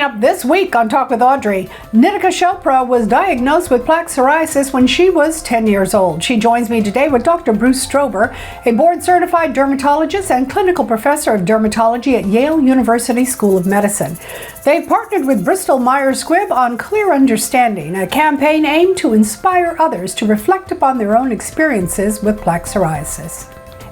up this week on Talk with Audrey, Nitika Chopra was diagnosed with plaque psoriasis when she was 10 years old. She joins me today with Dr. Bruce Strober, a board-certified dermatologist and clinical professor of dermatology at Yale University School of Medicine. They've partnered with Bristol Myers Squibb on Clear Understanding, a campaign aimed to inspire others to reflect upon their own experiences with plaque psoriasis.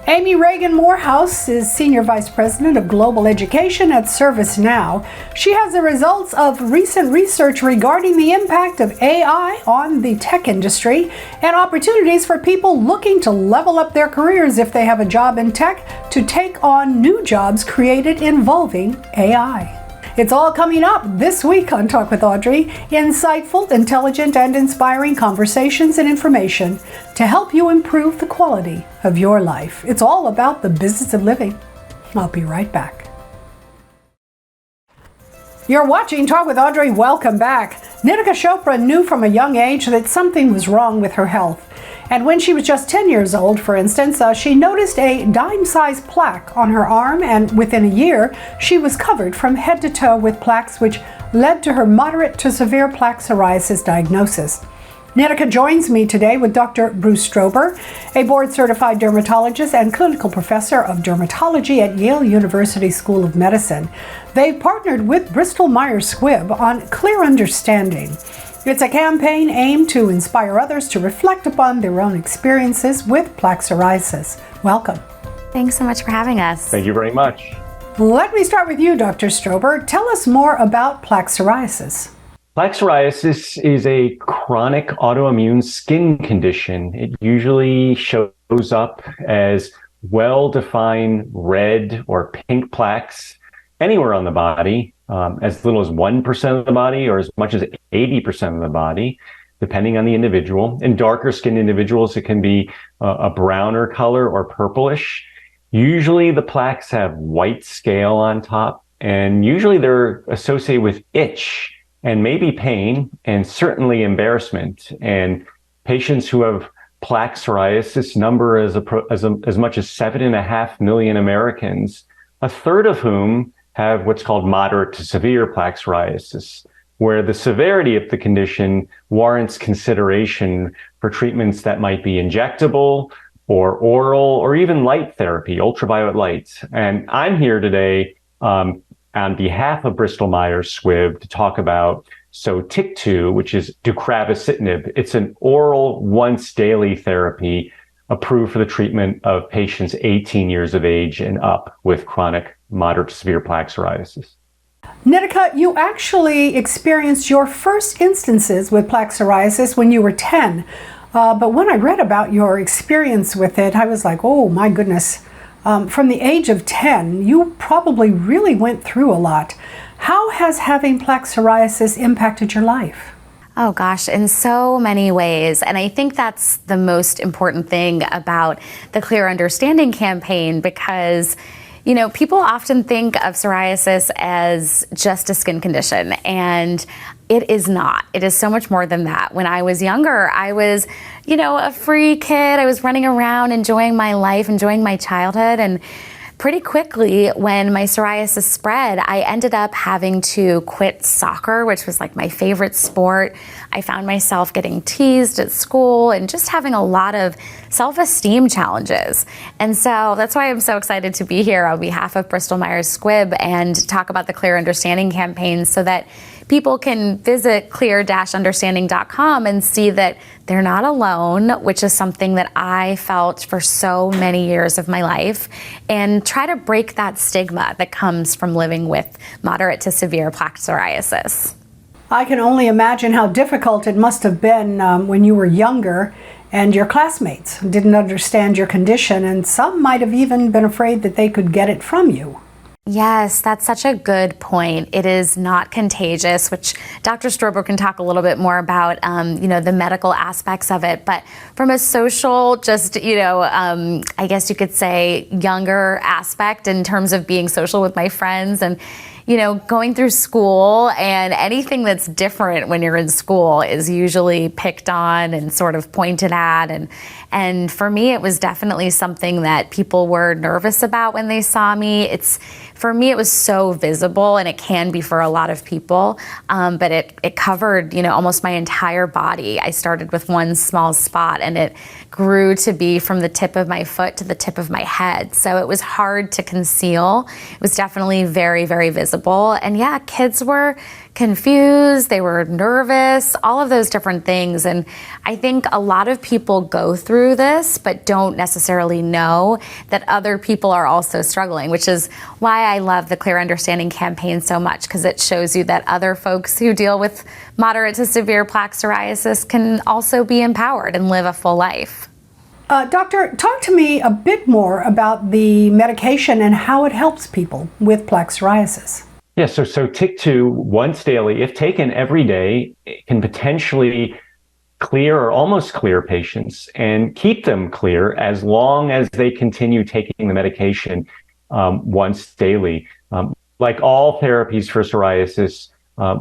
Amy Reagan Morehouse is Senior Vice President of Global Education at ServiceNow. She has the results of recent research regarding the impact of AI on the tech industry and opportunities for people looking to level up their careers if they have a job in tech to take on new jobs created involving AI. It's all coming up this week on Talk with Audrey. Insightful, intelligent, and inspiring conversations and information to help you improve the quality of your life. It's all about the business of living. I'll be right back. You're watching Talk with Audrey. Welcome back. Nitika Chopra knew from a young age that something was wrong with her health. And when she was just 10 years old, for instance, she noticed a dime-sized plaque on her arm, and within a year, she was covered from head to toe with plaques, which led to her moderate to severe plaque psoriasis diagnosis. Nitika joins me today with Dr. Bruce Strober, a board-certified dermatologist and clinical professor of dermatology at Yale University School of Medicine. They've partnered with Bristol Myers Squibb on Clear Understanding. It's a campaign aimed to inspire others to reflect upon their own experiences with plaque psoriasis. Welcome. Thanks so much for having us. Thank you very much. Let me start with you, Dr. Strober. Tell us more about plaque psoriasis. Plaque psoriasis is a chronic autoimmune skin condition. It usually shows up as well-defined red or pink plaques anywhere on the body, as little as 1% of the body or as much as 80% of the body, depending on the individual. In darker skinned individuals, it can be a browner color or purplish. Usually the plaques have white scale on top, and usually they're associated with itch and maybe pain and certainly embarrassment. And patients who have plaque psoriasis number as much as 7.5 million Americans, a third of whom have what's called moderate to severe plaque psoriasis, where the severity of the condition warrants consideration for treatments that might be injectable or oral or even light therapy, ultraviolet light. And I'm here today on behalf of Bristol Myers Squibb to talk about Sotyktu, which is deucravacitinib. It's an oral once daily therapy approved for the treatment of patients 18 years of age and up with chronic moderate to severe plaque psoriasis. Nitika, you actually experienced your first instances with plaque psoriasis when you were 10. But when I read about your experience with it, I was like, oh my goodness. From the age of 10, you probably really went through a lot. How has having plaque psoriasis impacted your life? Oh gosh, in so many ways. And I think that's the most important thing about the Clear Understanding campaign, because you know, people often think of psoriasis as just a skin condition, and it is not. It is so much more than that. When I was younger, I was, you know, a free kid. I was running around, enjoying my life, enjoying my childhood, and pretty quickly, when my psoriasis spread, I ended up having to quit soccer, which was like my favorite sport. I found myself getting teased at school and just having a lot of self-esteem challenges. And so that's why I'm so excited to be here on behalf of Bristol Myers Squibb and talk about the Clear Understanding campaign so that people can visit clear-understanding.com and see that they're not alone, which is something that I felt for so many years of my life, and try to break that stigma that comes from living with moderate to severe plaque psoriasis. I can only imagine how difficult it must have been when you were younger and your classmates didn't understand your condition, and some might have even been afraid that they could get it from you. Yes, that's such a good point. It is not contagious, which Dr. Strober can talk a little bit more about, you know, the medical aspects of it. But from a social, just, you know, I guess you could say younger aspect in terms of being social with my friends and, you know, going through school, and anything that's different when you're in school is usually picked on and sort of pointed at. And for me, it was definitely something that people were nervous about when they saw me. It's for me, it was so visible, and it can be for a lot of people, but it covered, almost my entire body. I started with one small spot, and it grew to be from the tip of my foot to the tip of my head. So it was hard to conceal. It was definitely very, very visible. And yeah, kids were confused, they were nervous, all of those different things. And I think a lot of people go through this, but don't necessarily know that other people are also struggling, which is why I love the Clear Understanding campaign so much, because it shows you that other folks who deal with moderate to severe plaque psoriasis can also be empowered and live a full life. Doctor, talk to me a bit more about the medication and how it helps people with plaque psoriasis. Yeah, so TIC2 once daily, if taken every day, it can potentially clear or almost clear patients and keep them clear as long as they continue taking the medication once daily. Like all therapies for psoriasis,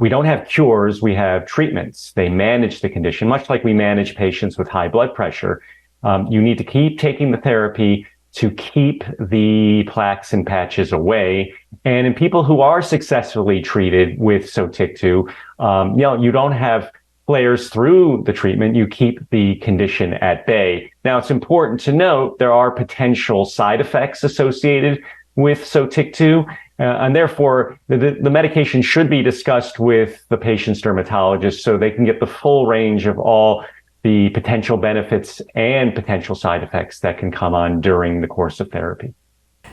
we don't have cures, we have treatments. They manage the condition, much like we manage patients with high blood pressure. You need to keep taking the therapy to keep the plaques and patches away. And in people who are successfully treated with TIC2, you don't have flares through the treatment, you keep the condition at bay. Now, it's important to note there are potential side effects associated with TIC2, and therefore the medication should be discussed with the patient's dermatologist so they can get the full range of all the potential benefits and potential side effects that can come on during the course of therapy.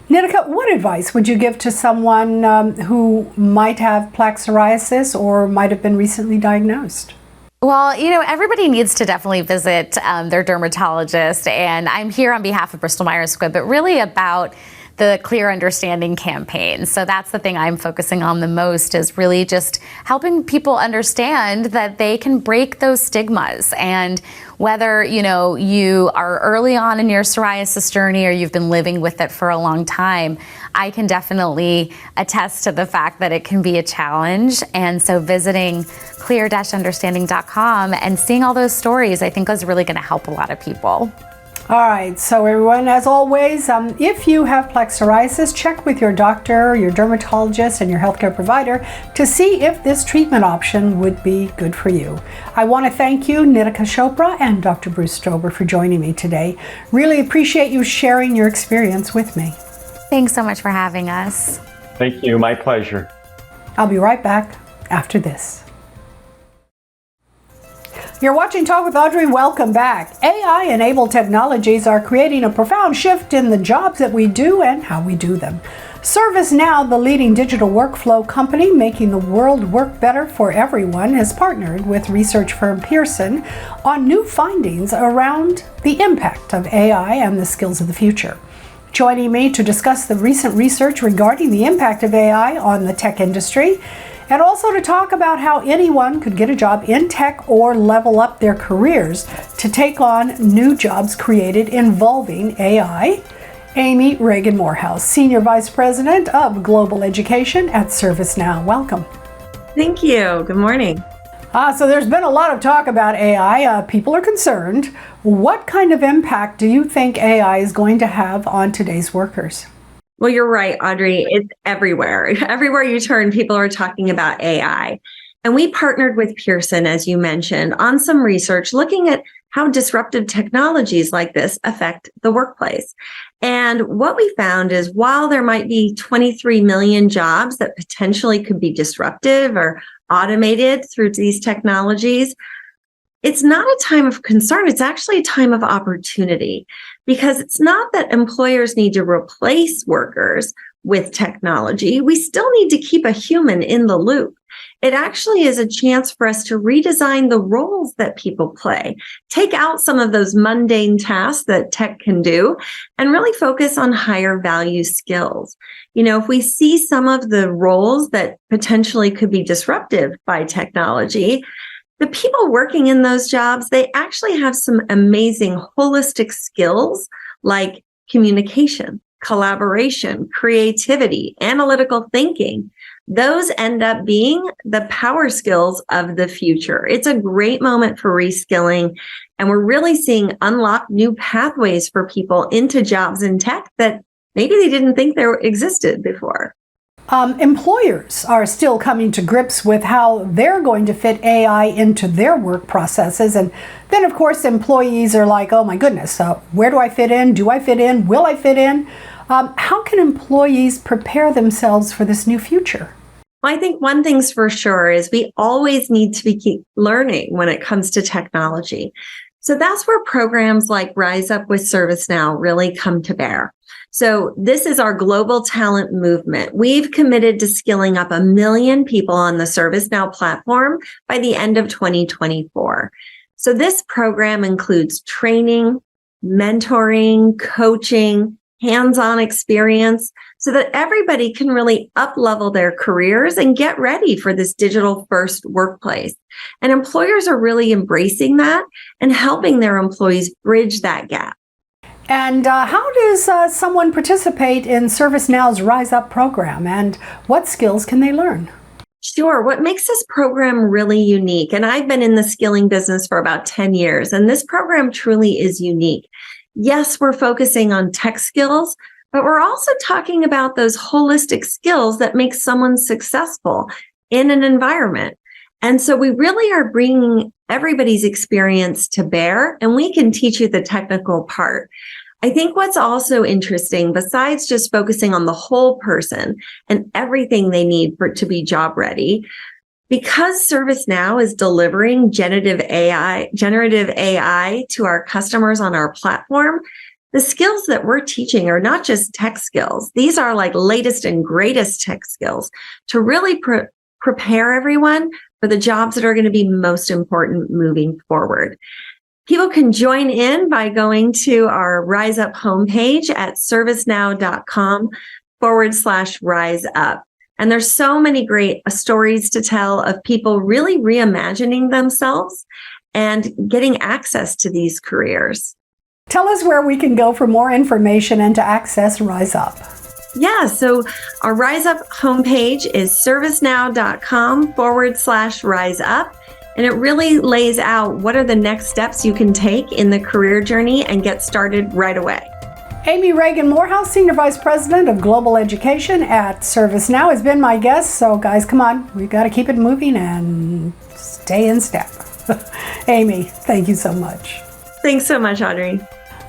Nitika, what advice would you give to someone who might have plaque psoriasis or might have been recently diagnosed? Well, everybody needs to definitely visit their dermatologist, and I'm here on behalf of Bristol Myers Squibb, but really about the Clear Understanding campaign. So that's the thing I'm focusing on the most, is really just helping people understand that they can break those stigmas. And whether, you are early on in your psoriasis journey or you've been living with it for a long time, I can definitely attest to the fact that it can be a challenge. And so visiting clear-understanding.com and seeing all those stories, I think is really going to help a lot of people. All right, so everyone, as always, if you have plaque psoriasis, check with your doctor, your dermatologist, and your healthcare provider to see if this treatment option would be good for you. I want to thank you, Nitika Chopra and Dr. Bruce Strober, for joining me today. Really appreciate you sharing your experience with me. Thanks so much for having us. Thank you, my pleasure. I'll be right back after this. You're watching Talk with Audrey. Welcome back. AI-enabled technologies are creating a profound shift in the jobs that we do and how we do them. ServiceNow, the leading digital workflow company making the world work better for everyone, has partnered with research firm Pearson on new findings around the impact of AI and the skills of the future. Joining me to discuss the recent research regarding the impact of AI on the tech industry, and also to talk about how anyone could get a job in tech or level up their careers to take on new jobs created involving AI, Amy Reagan Morehouse, Senior Vice President of Global Education at ServiceNow. Welcome. Thank you. Good morning. So there's been a lot of talk about AI. People are concerned. What kind of impact do you think AI is going to have on today's workers? Well, you're right, Audrey. It's everywhere. Everywhere you turn, people are talking about AI. And we partnered with Pearson, as you mentioned, on some research looking at how disruptive technologies like this affect the workplace. And what we found is while there might be 23 million jobs that potentially could be disruptive or automated through these technologies, it's not a time of concern. It's actually a time of opportunity, because it's not that employers need to replace workers with technology. We still need to keep a human in the loop. It actually is a chance for us to redesign the roles that people play, take out some of those mundane tasks that tech can do, and really focus on higher value skills. If we see some of the roles that potentially could be disruptive by technology, the people working in those jobs, they actually have some amazing holistic skills like communication, collaboration, creativity, analytical thinking. Those end up being the power skills of the future. It's a great moment for reskilling, and we're really seeing unlock new pathways for people into jobs in tech that maybe they didn't think there existed before. Employers are still coming to grips with how they're going to fit AI into their work processes. And then, of course, employees are like, oh my goodness, where do I fit in? Do I fit in? Will I fit in? How can employees prepare themselves for this new future? Well, I think one thing's for sure is we always need to keep learning when it comes to technology. So that's where programs like Rise Up with ServiceNow really come to bear. So this is our global talent movement. We've committed to skilling up 1 million people on the ServiceNow platform by the end of 2024. So this program includes training, mentoring, coaching, hands-on experience, so that everybody can really up-level their careers and get ready for this digital-first workplace. And employers are really embracing that and helping their employees bridge that gap. And how does someone participate in ServiceNow's Rise Up program, and what skills can they learn? Sure. What makes this program really unique, and I've been in the skilling business for about 10 years, and this program truly is unique. Yes, we're focusing on tech skills, but we're also talking about those holistic skills that make someone successful in an environment. And so we really are bringing everybody's experience to bear, and we can teach you the technical part. I think what's also interesting, besides just focusing on the whole person and everything they need to be job ready, because ServiceNow is delivering generative AI to our customers on our platform, the skills that we're teaching are not just tech skills. These are like latest and greatest tech skills to really prepare everyone for the jobs that are going to be most important moving forward. People can join in by going to our Rise Up homepage at servicenow.com/rise up. And there's so many great stories to tell of people really reimagining themselves and getting access to these careers. Tell us where we can go for more information and to access Rise Up. Yeah, so our Rise Up homepage is servicenow.com/rise up. And it really lays out what are the next steps you can take in the career journey and get started right away. Amy Reagan Morehouse, Senior Vice President of Global Education at ServiceNow, has been my guest. So guys, come on, we've got to keep it moving and stay in step. Amy, thank you so much. Thanks so much, Audrey.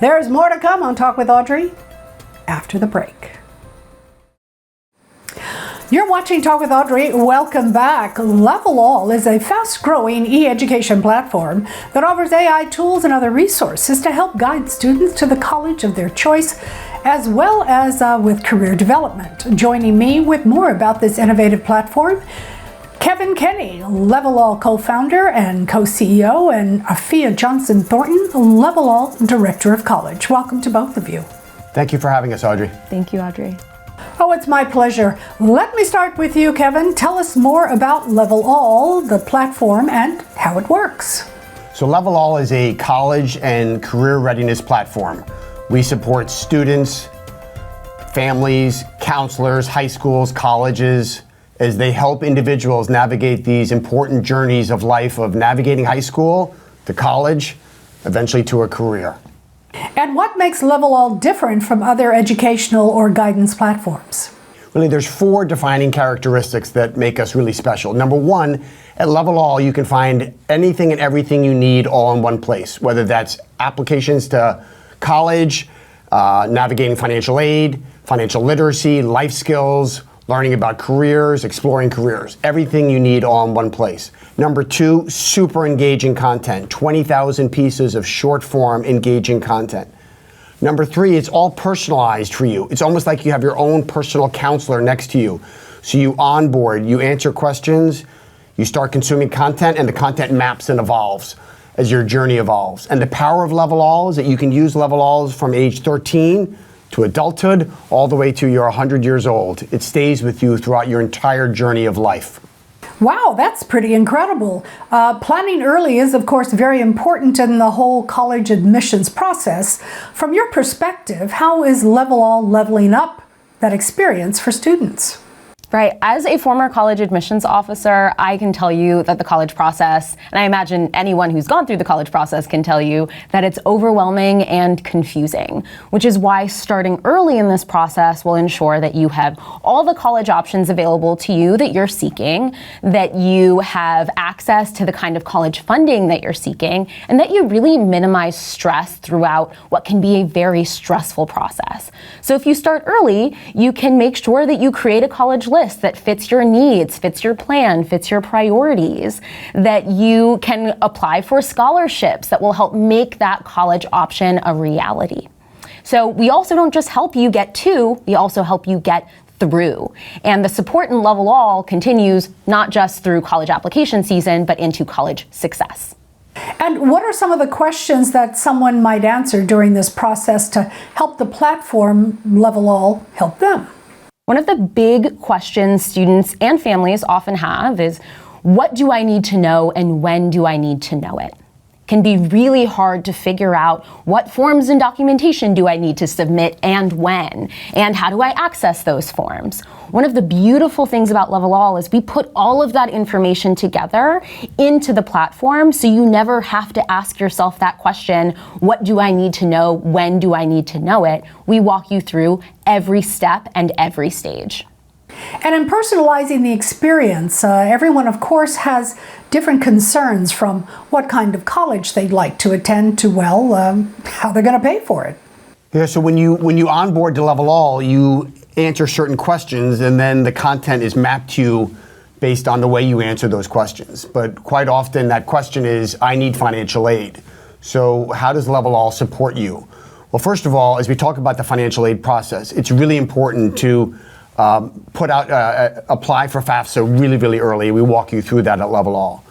There's more to come on Talk with Audrey after the break. You're watching Talk with Audrey. Welcome back. Level All is a fast-growing e-education platform that offers AI tools and other resources to help guide students to the college of their choice, as well as with career development. Joining me with more about this innovative platform, Kevin Kenny, Level All co-founder and co-CEO, and Afiya Johnson-Thornton, Level All Director of College. Welcome to both of you. Thank you for having us, Audrey. Thank you, Audrey. Oh, it's my pleasure. Let me start with you, Kevin. Tell us more about Level All, the platform, and how it works. So Level All is a college and career readiness platform. We support students, families, counselors, high schools, colleges, as they help individuals navigate these important journeys of life of navigating high school to college, eventually to a career. And what makes Level All different from other educational or guidance platforms? Really, there's 4 defining characteristics that make us really special. Number 1, at Level All, you can find anything and everything you need all in one place, whether that's applications to college, navigating financial aid, financial literacy, life skills, learning about careers, exploring careers, everything you need all in one place. Number 2, super engaging content, 20,000 pieces of short form engaging content. Number 3, it's all personalized for you. It's almost like you have your own personal counselor next to you. So you onboard, you answer questions, you start consuming content, and the content maps and evolves as your journey evolves. And the power of Level All is that you can use Level Alls from age 13 to adulthood, all the way to you're 100 years old. It stays with you throughout your entire journey of life. Wow, that's pretty incredible. Planning early is, of course, very important in the whole college admissions process. From your perspective, how is Level All leveling up that experience for students? Right. As a former college admissions officer, I can tell you that the college process, and I imagine anyone who's gone through the college process can tell you that it's overwhelming and confusing, which is why starting early in this process will ensure that you have all the college options available to you that you're seeking, that you have access to the kind of college funding that you're seeking, and that you really minimize stress throughout what can be a very stressful process. So if you start early, you can make sure that you create a college list that fits your needs, fits your plan, fits your priorities, that you can apply for scholarships that will help make that college option a reality. So we also don't just help you get to, we also help you get through. And the support in Level All continues not just through college application season, but into college success. And what are some of the questions that someone might answer during this process to help the platform Level All help them? One of the big questions students and families often have is, what do I need to know and when do I need to know it? It can be really hard to figure out what forms and documentation do I need to submit and when, and how do I access those forms? One of the beautiful things about Level All is we put all of that information together into the platform, so you never have to ask yourself that question, what do I need to know, when do I need to know it? We walk you through every step and every stage. And in personalizing the experience, everyone, of course, has different concerns, from what kind of college they'd like to attend to, well, how they're going to pay for it. Yeah, so when you onboard to Level All, you answer certain questions, and then the content is mapped to you based on the way you answer those questions. But quite often that question is, I need financial aid. So how does Level All support you? Well, first of all, as we talk about the financial aid process, it's really important to apply for FAFSA really, really early. We walk you through that at Level All.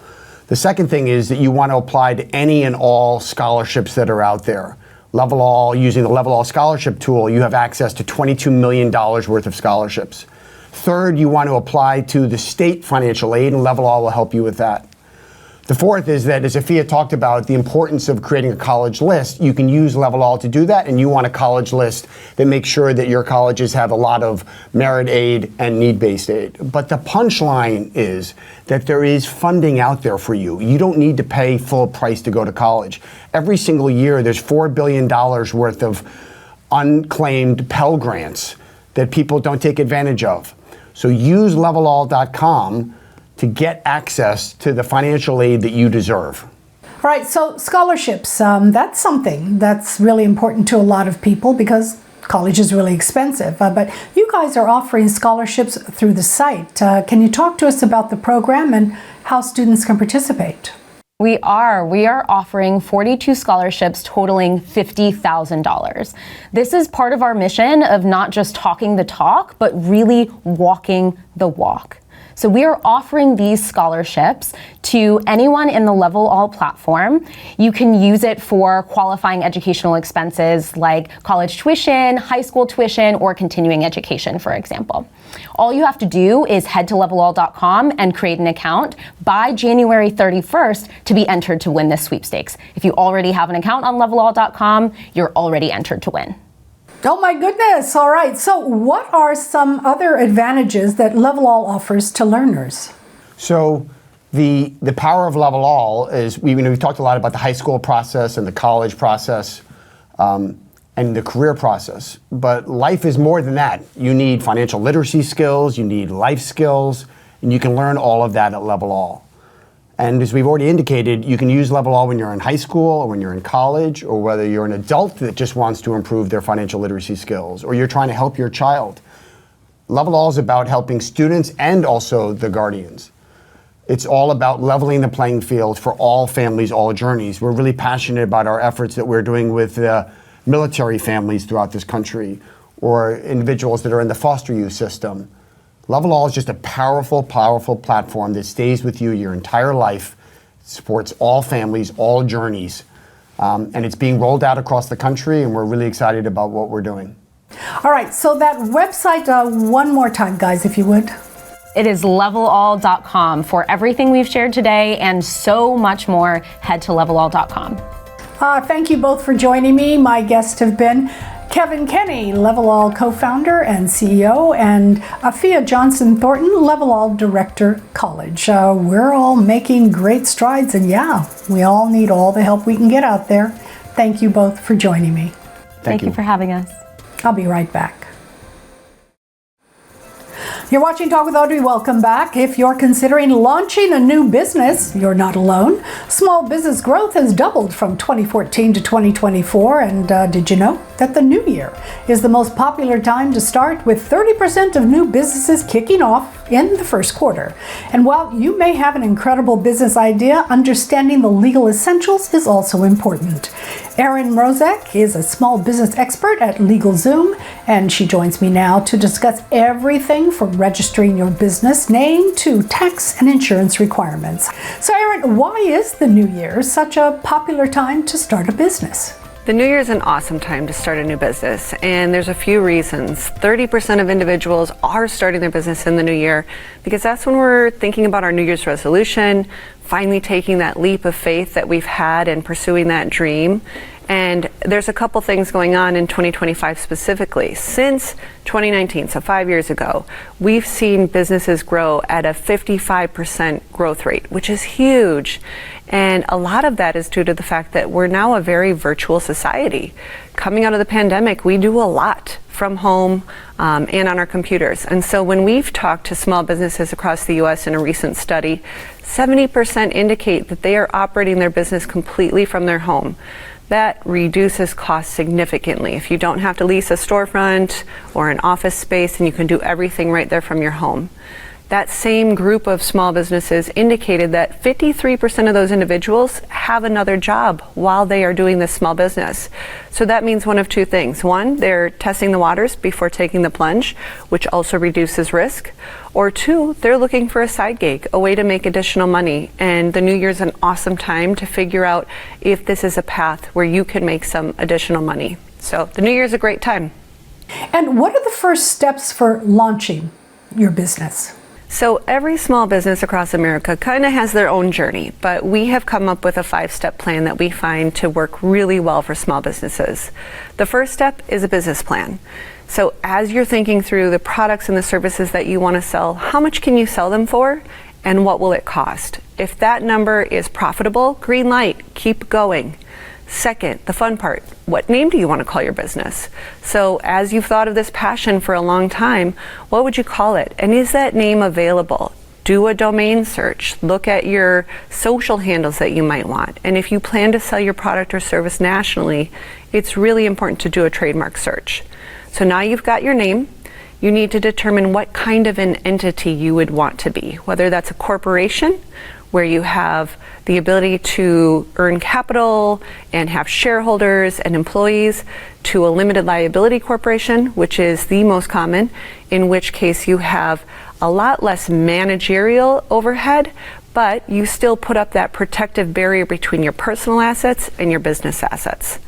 The second thing is that you want to apply to any and all scholarships that are out there. Level All, using the Level All scholarship tool, you have access to $22 million worth of scholarships. Third, you want to apply to the state financial aid, and Level All will help you with that. The fourth is that, as Afiya talked about, the importance of creating a college list. You can use Level All to do that, and you want a college list that makes sure that your colleges have a lot of merit aid and need-based aid. But the punchline is that there is funding out there for you. You don't need to pay full price to go to college. Every single year, there's $4 billion worth of unclaimed Pell Grants that people don't take advantage of. So use levelall.com to get access to the financial aid that you deserve. All right, so scholarships, that's something that's really important to a lot of people because college is really expensive. But you guys are offering scholarships through the site. Can you talk to us about the program and how students can participate? We are offering 42 scholarships totaling $50,000. This is part of our mission of not just talking the talk, but really walking the walk. So we are offering these scholarships to anyone in the Level All platform. You can use it for qualifying educational expenses like college tuition, high school tuition, or continuing education, for example. All you have to do is head to levelall.com and create an account by January 31st to be entered to win this sweepstakes. If you already have an account on levelall.com, you're already entered to win. Oh my goodness. All right. So what are some other advantages that Level All offers to learners? So the power of Level All is, we've talked a lot about the high school process and the college process and the career process. But life is more than that. You need financial literacy skills, you need life skills, and you can learn all of that at Level All. And as we've already indicated, you can use Level All when you're in high school or when you're in college, or whether you're an adult that just wants to improve their financial literacy skills, or you're trying to help your child. Level All is about helping students and also the guardians. It's all about leveling the playing field for all families, all journeys. We're really passionate about our efforts that we're doing with military families throughout this country, or individuals that are in the foster youth system. Level All is just a powerful, powerful platform that stays with you your entire life, supports all families, all journeys, and it's being rolled out across the country, and we're really excited about what we're doing. All right, so that website, one more time, guys, if you would. It is levelall.com. For everything we've shared today and so much more, head to levelall.com. Thank you both for joining me. My guests have been Kevin Kenny, Level All co-founder and CEO, and Afiya Johnson-Thornton, Level All Director, College. We're all making great strides, and yeah, we all need all the help we can get out there. Thank you both for joining me. Thank you for having us. I'll be right back. You're watching Talk with Audrey. Welcome back. If you're considering launching a new business, you're not alone. Small business growth has doubled from 2014 to 2024. And did you know that the new year is the most popular time to start, with 30% of new businesses kicking off in the first quarter? And while you may have an incredible business idea, understanding the legal essentials is also important. Erin Mrozek is a small business expert at LegalZoom, and she joins me now to discuss everything from registering your business name to tax and insurance requirements. So Erin, why is the new year such a popular time to start a business? The new year is an awesome time to start a new business, and there's a few reasons. 30% of individuals are starting their business in the new year because that's when we're thinking about our New Year's resolution, finally taking that leap of faith that we've had and pursuing that dream. And there's a couple things going on in 2025 specifically. Since 2019, so 5 years ago, we've seen businesses grow at a 55% growth rate, which is huge. And a lot of that is due to the fact that we're now a very virtual society. Coming out of the pandemic, we do a lot from home and on our computers. And so when we've talked to small businesses across the US in a recent study, 70% indicate that they are operating their business completely from their home. That reduces costs significantly. If you don't have to lease a storefront or an office space, and you can do everything right there from your home. That same group of small businesses indicated that 53% of those individuals have another job while they are doing this small business. So that means one of two things. One, they're testing the waters before taking the plunge, which also reduces risk. Or two, they're looking for a side gig, a way to make additional money. And the new year is an awesome time to figure out if this is a path where you can make some additional money. So the new year is a great time. And what are the first steps for launching your business? So every small business across America kind of has their own journey, but we have come up with a 5-step plan that we find to work really well for small businesses. The first step is a business plan. So as you're thinking through the products and the services that you want to sell, how much can you sell them for and what will it cost? If that number is profitable, green light, keep going. Second, the fun part, what name do you want to call your business? So as you've thought of this passion for a long time, what would you call it? And is that name available? Do a domain search. Look at your social handles that you might want. And if you plan to sell your product or service nationally, it's really important to do a trademark search. So now you've got your name. You need to determine what kind of an entity you would want to be, whether that's a corporation, where you have the ability to earn capital and have shareholders and employees, to a limited liability corporation, which is the most common, in which case you have a lot less managerial overhead, but you still put up that protective barrier between your personal assets and your business assets.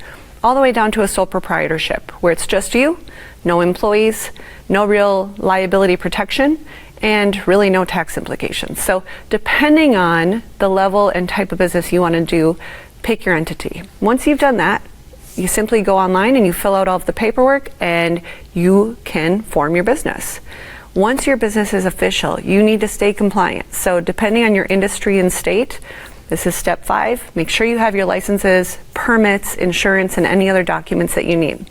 All the way down to a sole proprietorship, where it's just you, no employees, no real liability protection, and really no tax implications. So depending on the level and type of business you want to do, pick your entity. Once you've done that, you simply go online and you fill out all of the paperwork and you can form your business. Once your business is official, you need to stay compliant. So depending on your industry and state, this is step 5. Make sure you have your licenses, permits, insurance, and any other documents that you need.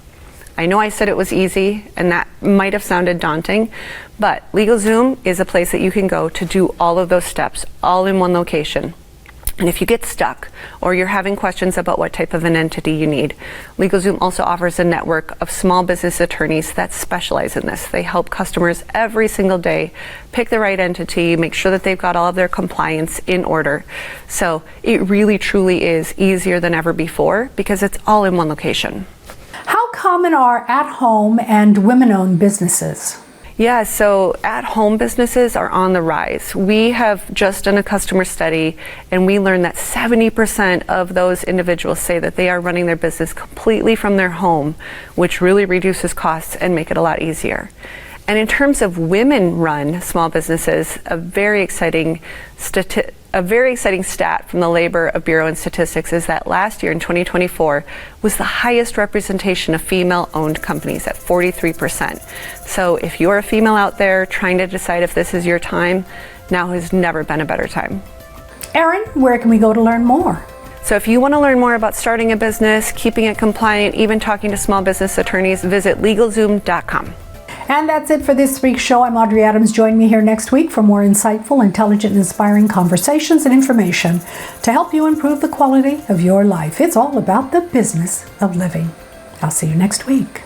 I know I said it was easy, and that might have sounded daunting, but LegalZoom is a place that you can go to do all of those steps, all in one location. And if you get stuck or you're having questions about what type of an entity you need, LegalZoom also offers a network of small business attorneys that specialize in this. They help customers every single day pick the right entity, make sure that they've got all of their compliance in order. So it really truly is easier than ever before because it's all in one location. How common are at-home and women-owned businesses? Yeah, so at-home businesses are on the rise. We have just done a customer study and we learned that 70% of those individuals say that they are running their business completely from their home, which really reduces costs and make it a lot easier. And in terms of women-run small businesses, a very exciting a very exciting stat from the Labor of Bureau and Statistics is that last year in 2024 was the highest representation of female-owned companies at 43%. So if you're a female out there trying to decide if this is your time, now has never been a better time. Erin, where can we go to learn more? So if you want to learn more about starting a business, keeping it compliant, even talking to small business attorneys, visit LegalZoom.com. And that's it for this week's show. I'm Audrey Adams. Join me here next week for more insightful, intelligent, and inspiring conversations and information to help you improve the quality of your life. It's all about the business of living. I'll see you next week.